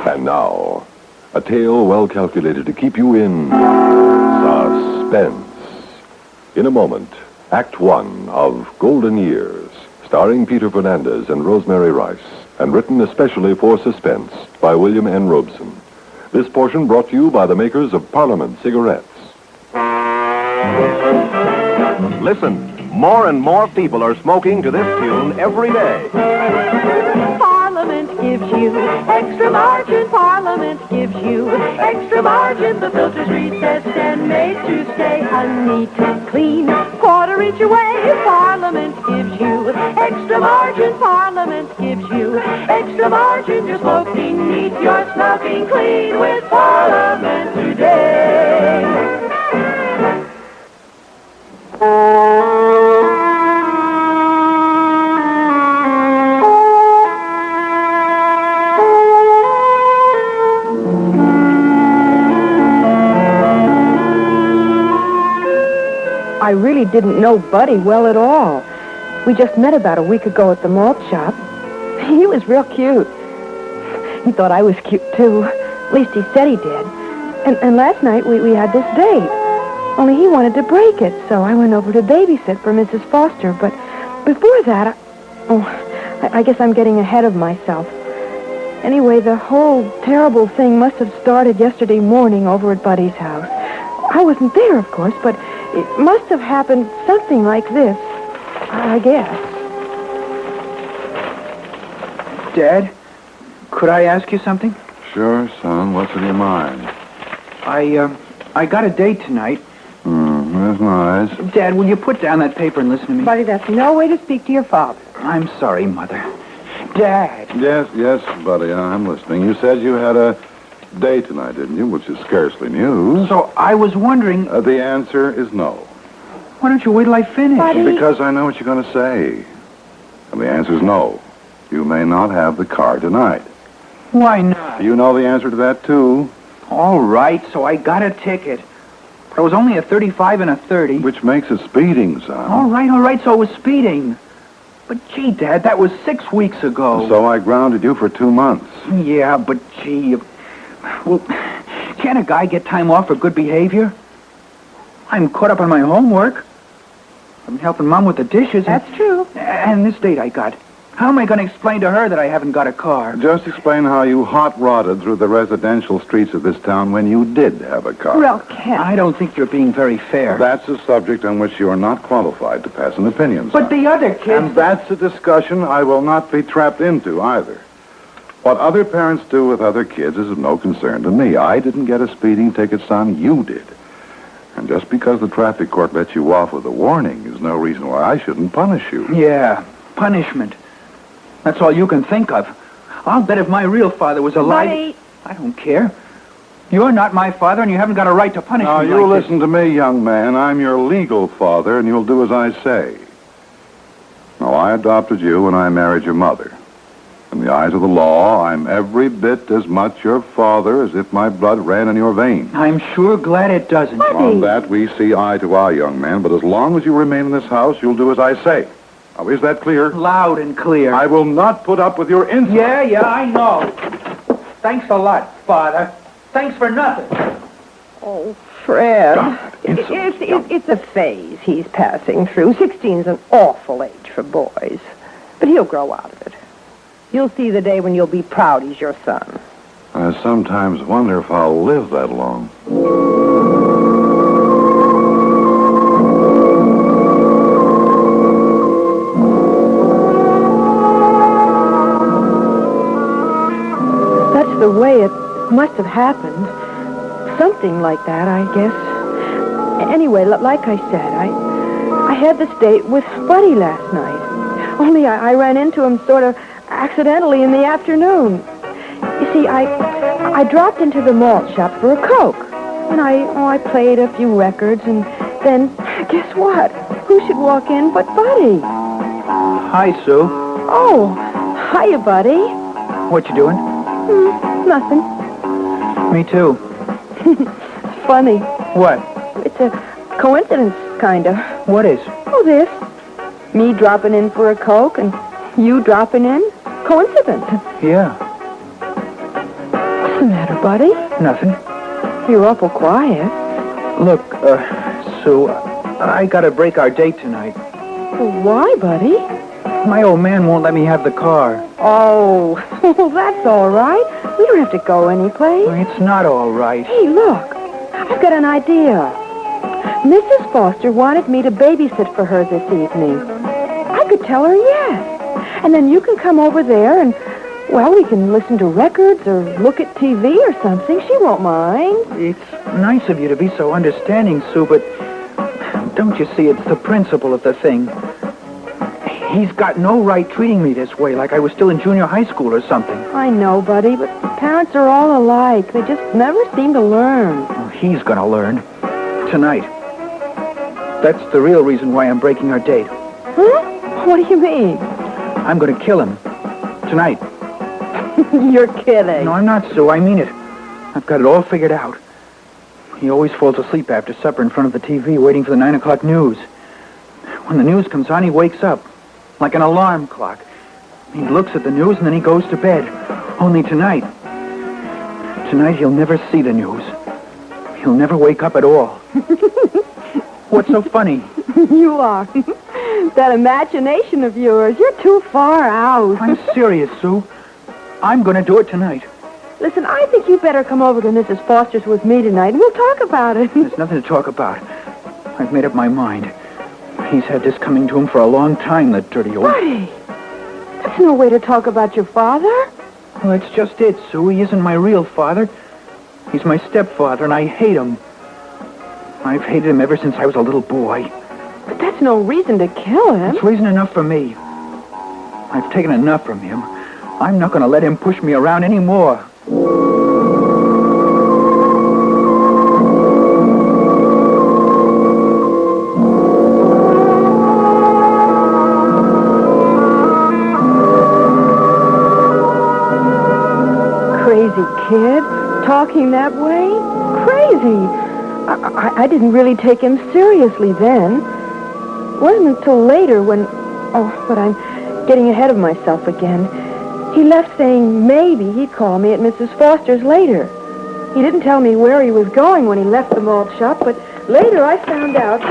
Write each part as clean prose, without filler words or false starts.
And now, a tale well calculated to keep you in suspense. In a moment, Act One of Golden Years, starring Peter Fernandez and Rosemary Rice, and written especially for suspense by William N. Robeson. This portion brought to you by the makers of Parliament cigarettes. Listen, more and more people are smoking to this tune every day. Parliament gives you extra margin. Parliament gives you extra margin. The filter's recessed and made to stay neat and clean. Quarter-inch away. Parliament gives you extra margin. Parliament gives you extra margin. You're smoking neat. You're smoking clean with Parliament today. I really didn't know Buddy well at all. We just met about a week ago at the malt shop. He was real cute. He thought I was cute, too. At least he said he did. And last night we had this date. Only he wanted to break it, so I went over to babysit for Mrs. Foster. But before that, I guess I'm getting ahead of myself. Anyway, the whole terrible thing must have started yesterday morning over at Buddy's house. I wasn't there, of course, but it must have happened something like this, I guess. Dad, could I ask you something? Sure, son. What's in your mind? I got a date tonight. That's nice. Dad, will you put down that paper and listen to me? Buddy, that's no way to speak to your father. I'm sorry, Mother. Dad. Yes, buddy, I'm listening. You said you had a date tonight, didn't you? Which is scarcely news. So I was wondering... The answer is no. Why don't you wait till I finish? Buddy. Because I know what you're going to say. And the answer is no. You may not have the car tonight. Why not? You know the answer to that, too. All right, so I got a ticket. But it was only a 35 and a 30. Which makes it speeding, son. All right, so it was speeding. But gee, Dad, that was 6 weeks ago. So I grounded you for 2 months. Yeah, but gee... Well, can't a guy get time off for good behavior? I'm caught up on my homework. I'm helping Mom with the dishes. That's true. And this date I got. How am I going to explain to her that I haven't got a car? Just explain how you hot-rodded through the residential streets of this town when you did have a car. Well, Ken. I don't think you're being very fair. That's a subject on which you are not qualified to pass an opinion, son. But the other kids... And that's a discussion I will not be trapped into either. What other parents do with other kids is of no concern to me. I didn't get a speeding ticket, son. You did. And just because the traffic court let you off with a warning is no reason why I shouldn't punish you. Yeah, punishment. That's all you can think of. I'll bet if my real father was alive... Buddy. I don't care. You're not my father, and you haven't got a right to punish Now, me you like listen to me, young man. I'm your legal father, and you'll do as I say. Now, I adopted you when I married your mother. In the eyes of the law, I'm every bit as much your father as if my blood ran in your veins. I'm sure glad it doesn't. Buddy. On that, we see eye to eye, young man, but as long as you remain in this house, you'll do as I say. Now, is that clear? Loud and clear. I will not put up with your insolence. Yeah, I know. Thanks a lot, Father. Thanks for nothing. Oh, Fred. God, It's a phase he's passing through. 16's an awful age for boys. But he'll grow out of it. You'll see the day when you'll be proud he's your son. I sometimes wonder if I'll live that long. That's the way it must have happened. Something like that, I guess. Anyway, like I said, I had this date with Buddy last night. Only I ran into him sort of accidentally in the afternoon. You see, I dropped into the malt shop for a Coke. And I played a few records, and then, guess what? Who should walk in but Buddy? Hi, Sue. Oh, hiya, Buddy. What you doing? Nothing. Me too. Funny. What? It's a coincidence, kind of. What is? Oh, this. Me dropping in for a Coke and you dropping in. Coincidence. Yeah. the matter, buddy? Nothing. You're awful quiet. Look, Sue, I gotta break our date tonight. Well, why, buddy? My old man won't let me have the car. Oh, well, that's all right. We don't have to go anyplace. It's not all right. Hey, look. I've got an idea. Mrs. Foster wanted me to babysit for her this evening. I could tell her yes. And then you can come over there and, well, we can listen to records or look at TV or something. She won't mind. It's nice of you to be so understanding, Sue, but don't you see, it's the principle of the thing. He's got no right treating me this way, like I was still in junior high school or something. I know, buddy, but parents are all alike. They just never seem to learn. Oh, he's gonna learn. Tonight. That's the real reason why I'm breaking our date. Huh? What do you mean? I'm gonna kill him. Tonight. You're kidding. No, I'm not, Sue. I mean it. I've got it all figured out. He always falls asleep after supper in front of the TV, waiting for the 9 o'clock news. When the news comes on, he wakes up, like an alarm clock. He looks at the news, and then he goes to bed. Only tonight. Tonight, he'll never see the news. He'll never wake up at all. What's so funny? You are. That imagination of yours, you're too far out. I'm serious, Sue. I'm going to do it tonight. Listen, I think you better come over to Mrs. Foster's with me tonight, and we'll talk about it. There's nothing to talk about. I've made up my mind. He's had this coming to him for a long time, that dirty old... Buddy, that's no way to talk about your father. Well, that's just it, Sue. He isn't my real father. He's my stepfather, and I hate him. I've hated him ever since I was a little boy. But that's no reason to kill him. It's reason enough for me. I've taken enough from him. I'm not going to let him push me around anymore. Crazy kid, talking that way? Crazy. I didn't really take him seriously then. It wasn't until later when... Oh, but I'm getting ahead of myself again. He left saying maybe he'd call me at Mrs. Foster's later. He didn't tell me where he was going when he left the malt shop, but later I found out...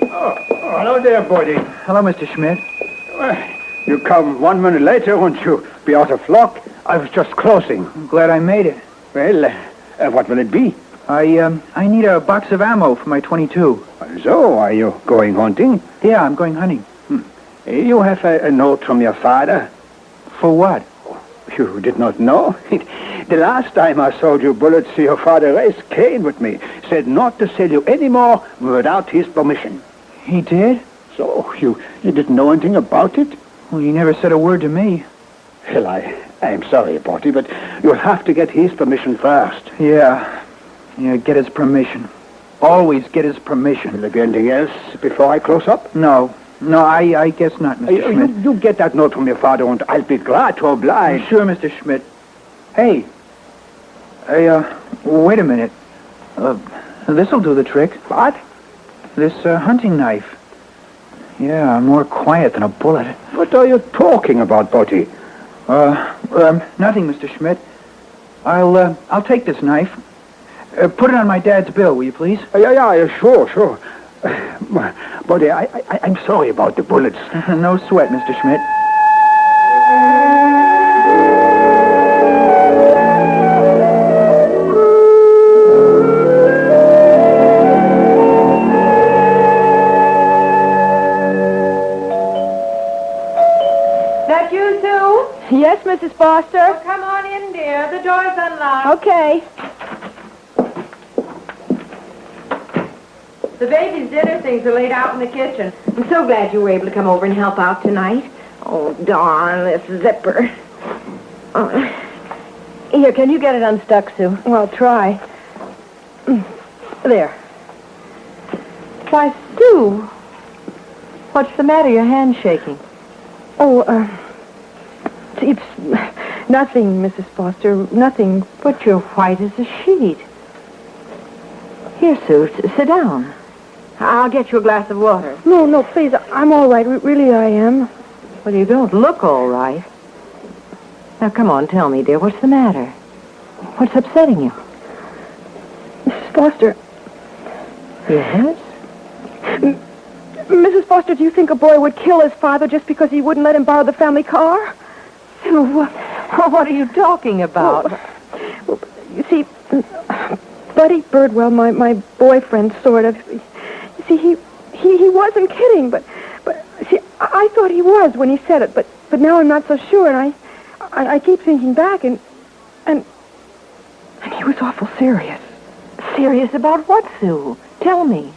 Oh, hello there, buddy. Hello, Mr. Schmidt. Well, you come 1 minute later, won't you be out of luck? I was just closing. I'm glad I made it. Well, what will it be? I need a box of ammo for my .22. So, are you going hunting? Yeah, I'm going hunting. You have a note from your father? For what? You did not know? The last time I sold you bullets, your father raised Cain with me. Said not to sell you any more without his permission. He did? So, you didn't know anything about it? Well, he never said a word to me. Well, I'm sorry, Porty, but you'll have to get his permission first. Yeah, get his permission. Always get his permission. Will there be anything else before I close up? No, I guess not, Mr. Schmidt. You get that note from your father, and I'll be glad to oblige. Sure, Mr. Schmidt. Hey, wait a minute. This'll do the trick. What? This hunting knife. Yeah, more quiet than a bullet. What are you talking about, Porty? Nothing, Mr. Schmidt. I'll take this knife. Put it on my dad's bill, will you please? Yeah, sure. Buddy, I'm sorry about the bullets. No sweat, Mr. Schmidt. That you, Sue? Yes, Mrs. Foster. Well, come on in, dear. The door's unlocked. Okay. The baby's dinner things are laid out in the kitchen. I'm so glad you were able to come over and help out tonight. Oh, darn this zipper. Here, can you get it unstuck, Sue? Well, I'll try. There. Why, Sue, what's the matter? Your hand's shaking. Oh, it's nothing, Mrs. Foster, nothing. But you're white as a sheet. Here, Sue, sit down. I'll get you a glass of water. No, please, I'm all right. Really, I am. Well, you don't look all right. Now, come on, tell me, dear, what's the matter? What's upsetting you? Mrs. Foster. Yes? Mrs. Foster, do you think a boy would kill his father just because he wouldn't let him borrow the family car? Sue, what are you talking about? Well, you see, Buddy Birdwell, my boyfriend, sort of. You see, he wasn't kidding, but see, I thought he was when he said it, but now I'm not so sure, and I keep thinking back, and he was awful serious. Serious about what, Sue? Tell me.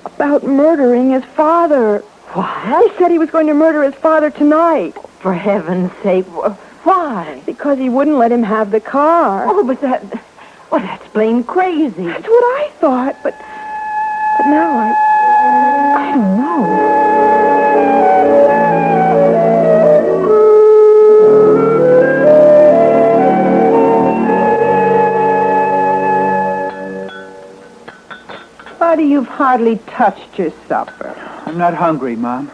About murdering his father. What? He said he was going to murder his father tonight. For heaven's sake, why? Because he wouldn't let him have the car. Oh, but that's plain crazy. That's what I thought, but now I don't know. Buddy, you've hardly touched your supper. I'm not hungry, Mom.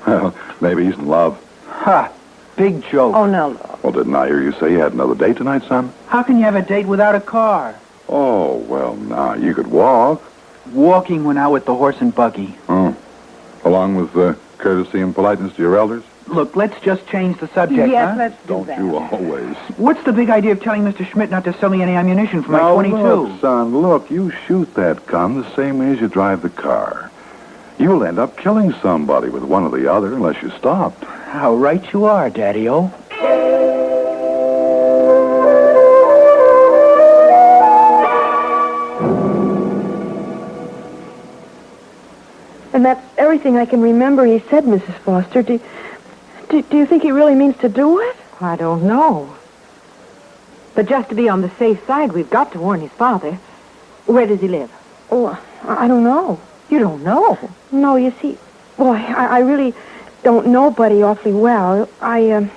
Well, maybe he's in love. Ha! Big joke. Oh, now, look. Well, didn't I hear you say you had another date tonight, son? How can you have a date without a car? Oh, well, now, you could walk. Walking went out with the horse and buggy. Oh. Along with courtesy and politeness to your elders? Look, let's just change the subject, Yes, huh? let's do Don't that. you always. What's the big idea of telling Mr. Schmidt not to sell me any ammunition for my Now, 22? look, son, look, you shoot that gun the same way as you drive the car. You'll end up killing somebody with one or the other unless you stopped. How right you are, Daddy-O. And that's everything I can remember he said, Mrs. Foster. Do you think he really means to do it? I don't know. But just to be on the safe side, we've got to warn his father. Where does he live? Oh, I don't know. You don't know. No, you see, boy, I really don't know Buddy awfully well. I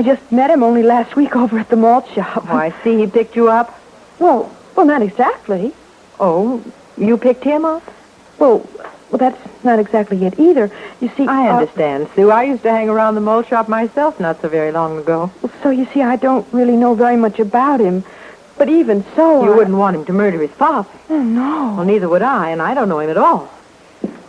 just met him only last week over at the malt shop. Oh, I see he picked you up. Well, not exactly. Oh, you picked him up? Well, that's not exactly it either. You see, I understand, Sue. I used to hang around the malt shop myself not so very long ago. So you see, I don't really know very much about him. But even so, You wouldn't want him to murder his father. Oh, no. Well, neither would I, and I don't know him at all.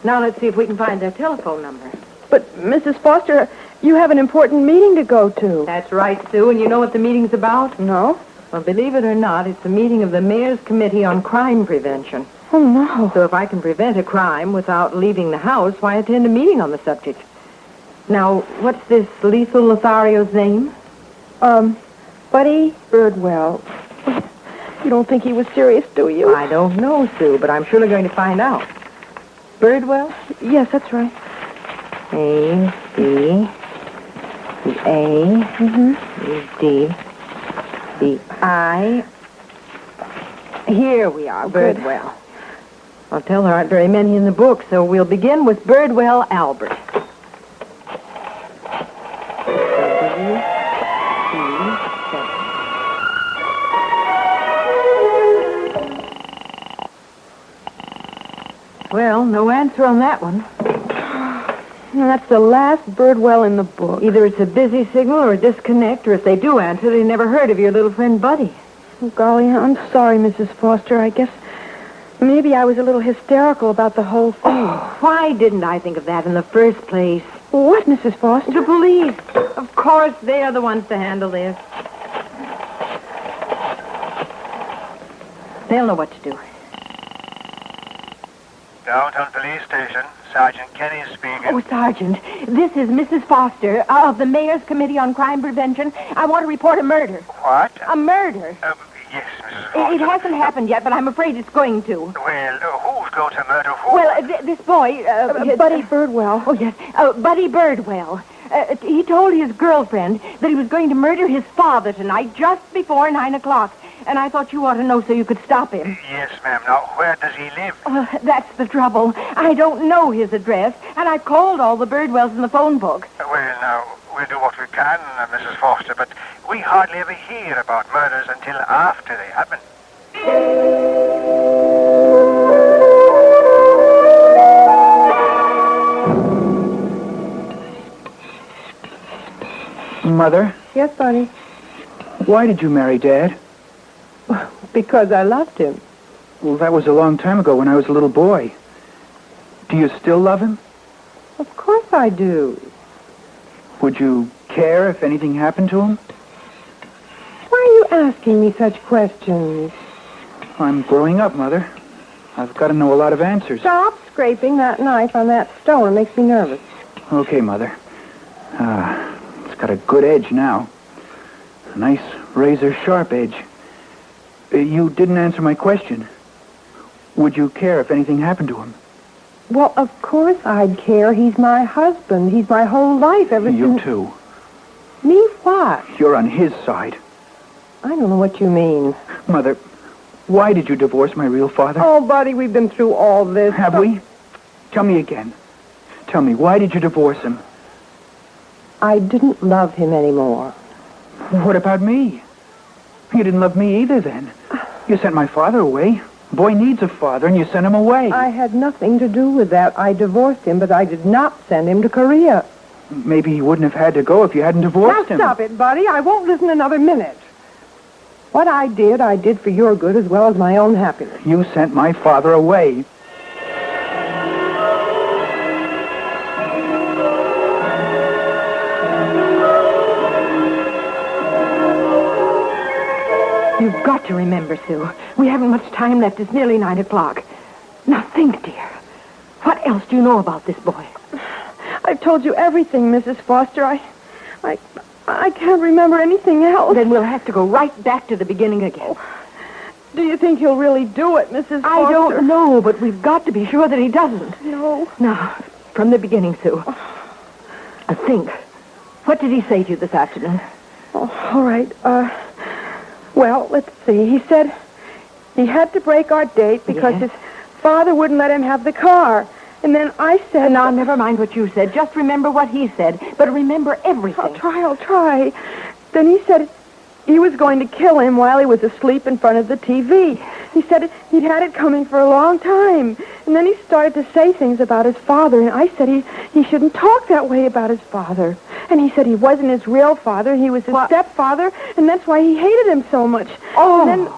Now let's see if we can find their telephone number. But, Mrs. Foster, you have an important meeting to go to. That's right, Sue, and you know what the meeting's about? No? Well, believe it or not, it's a meeting of the Mayor's Committee on Crime Prevention. Oh, no. So if I can prevent a crime without leaving the house, why attend a meeting on the subject? Now, what's this lethal Lothario's name? Buddy Birdwell. You don't think he was serious, do you? I don't know, Sue, but I'm surely going to find out. Birdwell? Yes, that's right. A, B, the A, the D, the I. Here we are, Good. Birdwell. I'll tell there aren't very many in the book, so we'll begin with Birdwell Albert. Well, no answer on that one. That's the last Birdwell in the book. Either it's a busy signal or a disconnect, or if they do answer, they never heard of your little friend Buddy. Oh, golly, I'm sorry, Mrs. Foster. I guess maybe I was a little hysterical about the whole thing. Oh, why didn't I think of that in the first place? What, Mrs. Foster? The police. Of course, they are the ones to handle this. They'll know what to do. Downtown Police Station, Sergeant Kenny speaking. Oh, Sergeant, this is Mrs. Foster of the Mayor's Committee on Crime Prevention. I want to report a murder. What? A murder. Yes, Mrs. Foster. It hasn't happened yet, but I'm afraid it's going to. Well, who's going to murder who? Well, this boy... Buddy Birdwell. Oh, yes, Buddy Birdwell. He told his girlfriend that he was going to murder his father tonight just before 9 o'clock. And I thought you ought to know so you could stop him. Yes, ma'am. Now, where does he live? That's the trouble. I don't know his address, and I've called all the Birdwells in the phone book. Well, now, we'll do what we can, Mrs. Foster, but we hardly ever hear about murders until after they happen. Mother, Yes, Buddy. Why did you marry Dad? Because I loved him. Well, that was a long time ago when I was a little boy. Do you still love him? Of course I do. Would you care if anything happened to him? Why are you asking me such questions? I'm growing up, Mother. I've got to know a lot of answers. Stop scraping that knife on that stone. It makes me nervous. Okay, Mother. It's got a good edge now. A nice razor-sharp edge. You didn't answer my question. Would you care if anything happened to him? Well, of course I'd care. He's my husband. He's my whole life ever since... You too. Me what? You're on his side. I don't know what you mean. Mother, why did you divorce my real father? Oh, Buddy, we've been through all this. Have we? Tell me again. Tell me, why did you divorce him? I didn't love him anymore. What about me? You didn't love me either then. You sent my father away. A boy needs a father, and you sent him away. I had nothing to do with that. I divorced him, but I did not send him to Korea. Maybe he wouldn't have had to go if you hadn't divorced him. Now stop it, Buddy. I won't listen another minute. What I did for your good as well as my own happiness. You sent my father away. You've got to remember, Sue. We haven't much time left. It's nearly 9 o'clock. Now think, dear. What else do you know about this boy? I've told you everything, Mrs. Foster. I can't remember anything else. Then we'll have to go right back to the beginning again. Do you think he'll really do it, Mrs. Foster? I don't know, but we've got to be sure that he doesn't. No. Now, from the beginning, Sue. Think. What did he say to you this afternoon? Oh, all right. Well, let's see. He said he had to break our date because his father wouldn't let him have the car. And then I said... Now, never mind what you said. Just remember what he said. But remember everything. I'll try. Then he said he was going to kill him while he was asleep in front of the TV. He said he'd had it coming for a long time. And then he started to say things about his father. And I said he shouldn't talk that way about his father. And he said he wasn't his real father. He was his stepfather. And that's why he hated him so much. Oh. And then...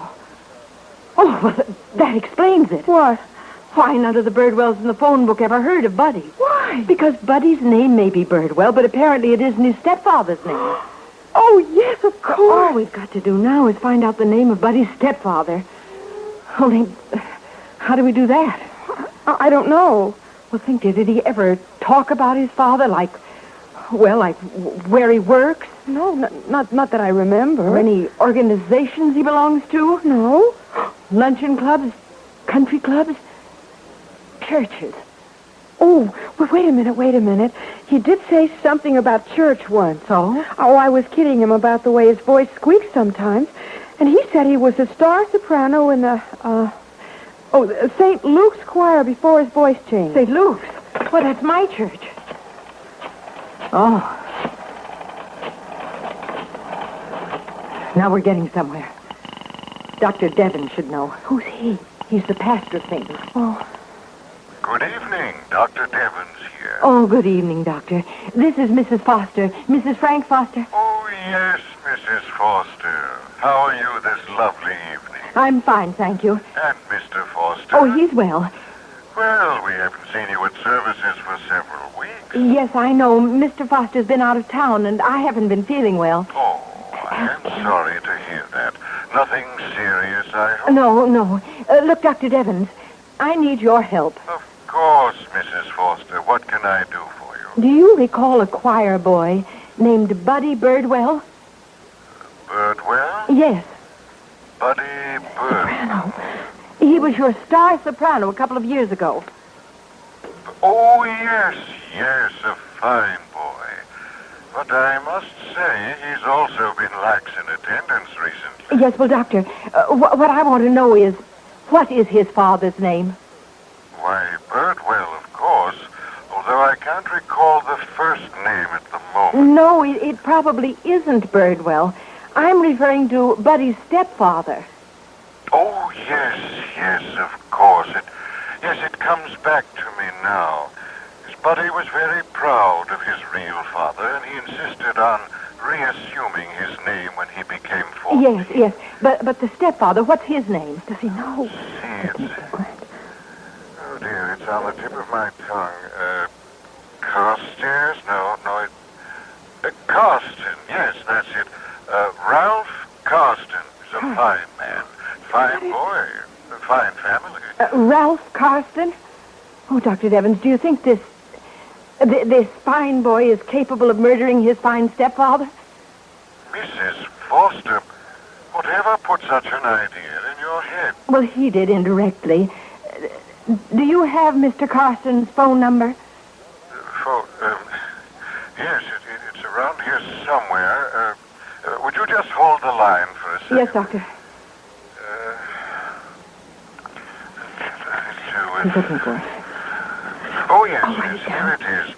Oh, well, that explains it. What? Why, none of the Birdwells in the phone book ever heard of Buddy. Why? Because Buddy's name may be Birdwell, but apparently it isn't his stepfather's name. Oh, yes, of course. All we've got to do now is find out the name of Buddy's stepfather. Only, how do we do that? I don't know. Well, think, did he ever talk about his father, like where he works? No, not that I remember. Or any organizations he belongs to? No. Luncheon clubs? Country clubs? Churches? Oh, well, wait a minute. He did say something about church once. So? Oh, I was kidding him about the way his voice squeaks sometimes. And he said he was a star soprano in the St. Luke's choir before his voice changed. St. Luke's? Well, that's my church. Oh. Now we're getting somewhere. Dr. Devon should know. Who's he? He's the pastor of St. Luke's. Oh. Good evening. Dr. Devon's here. Oh, good evening, Doctor. This is Mrs. Foster. Mrs. Frank Foster. Oh, yes, Mrs. Foster. How are you this lovely evening? I'm fine, thank you. And Mr. Foster? Oh, he's well. Well, we haven't seen you at services for several weeks. Yes, I know. Mr. Foster's been out of town, and I haven't been feeling well. Oh, I am sorry to hear that. Nothing serious, I hope? No. Look, Dr. Devons, I need your help. Of course, Mrs. Foster. What can I do for you? Do you recall a choir boy named Buddy Birdwell? Birdwell? Yes. Buddy Birdwell. He was your star soprano a couple of years ago. Oh, yes, a fine boy. But I must say he's also been lax in attendance recently. Yes, well, Doctor, what I want to know is, what is his father's name? Why, Birdwell, of course, although I can't recall the first name at the moment. No, it probably isn't Birdwell. I'm referring to Buddy's stepfather. Oh, yes, of course. It comes back to me now. His Buddy was very proud of his real father, and he insisted on reassuming his name when he became 40. Yes. But the stepfather, what's his name? Does he know? See, oh dear, it's on the tip of my tongue. Carstairs? No, Carston. Yes, that's it. Ralph Carston is a fine man. Fine boy. A fine family. Ralph Carston? Oh, Dr. Devens, do you think this fine boy is capable of murdering his fine stepfather? Mrs. Foster, whatever put such an idea in your head? Well, he did indirectly. Do you have Mr. Carston's phone number? Yes, it's around here somewhere. Would you just hold the line for a second? Yes, Doctor. He's looking for it. Oh, yes, here it is.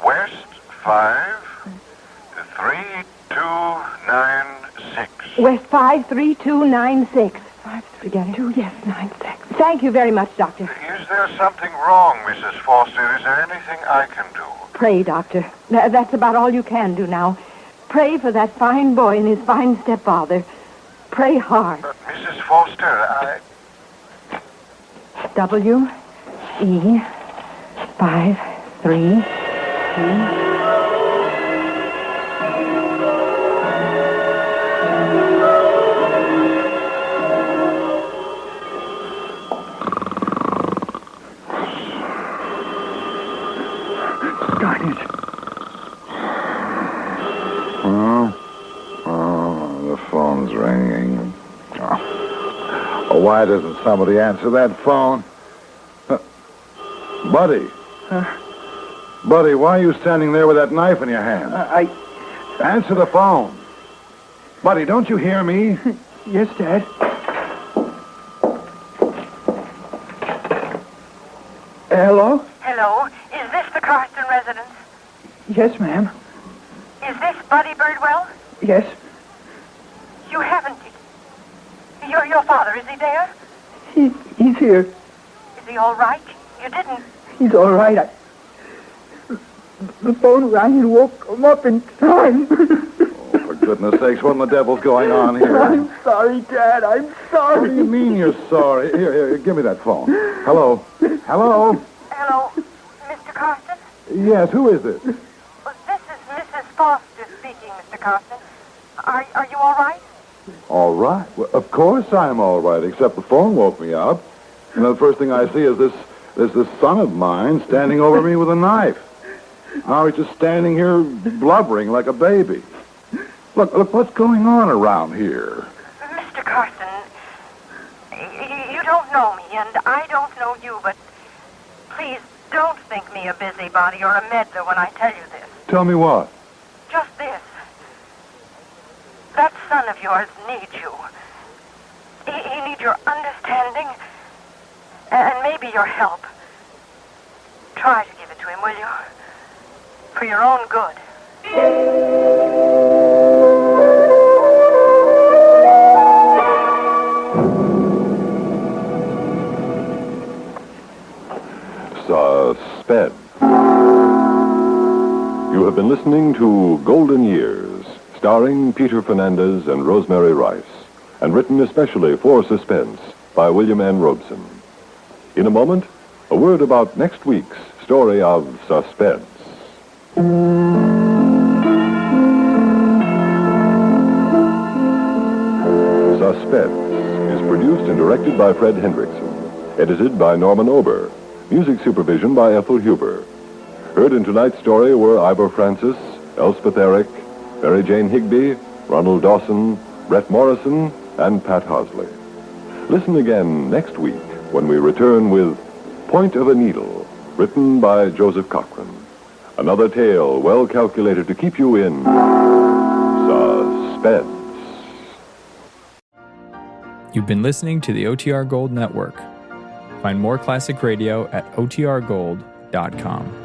West 53296. West 53296. 53296. Thank you very much, Doctor. Is there something wrong, Mrs. Foster? Is there anything I can do? Pray, Doctor. That's about all you can do now. Pray for that fine boy and his fine stepfather. Pray hard. Mrs. Foster, W-E-533. Darn it. The phone's ringing. Oh, why doesn't somebody answer that phone? Buddy. Buddy, why are you standing there with that knife in your hand? Answer the phone. Buddy, don't you hear me? Yes, Dad. Hello? Hello, is this the Carston residence? Yes, ma'am. Is this Buddy Birdwell? Yes. You haven't... Your father, is he there? He's here. Is he all right? You didn't... He's all right. The phone rang and woke him up in time. Oh, for goodness sakes, what in the devil's going on here? I'm sorry, Dad. I'm sorry. What do you mean you're sorry? Here, give me that phone. Hello? Hello? Hello, Mr. Carston? Yes, who is this? Well, this is Mrs. Foster speaking, Mr. Carston. Are you all right? All right. Well, of course I'm all right, except the phone woke me up. And the first thing I see is this son of mine standing over me with a knife. Now he's just standing here blubbering like a baby. Look, what's going on around here? Mr. Carston, you don't know me, and I don't know you, but please don't think me a busybody or a meddler when I tell you this. Tell me what? Just this. That son of yours needs you. He needs your understanding and maybe your help. Try to give it to him, will you? For your own good. Suspense. You have been listening to Golden Years, starring Peter Fernandez and Rosemary Rice, and written especially for Suspense by William N. Robeson. In a moment, a word about next week's story of suspense. Suspense is produced and directed by Fred Hendrickson, edited by Norman Ober, music supervision by Ethel Huber. Heard in tonight's story were Ivor Francis, Elspeth Eric, Mary Jane Higby, Ronald Dawson, Brett Morrison, and Pat Hosley. Listen again next week when we return with Point of a Needle, written by Joseph Cochran. Another tale well calculated to keep you in suspense. You've been listening to the OTR Gold Network. Find more classic radio at otrgold.com.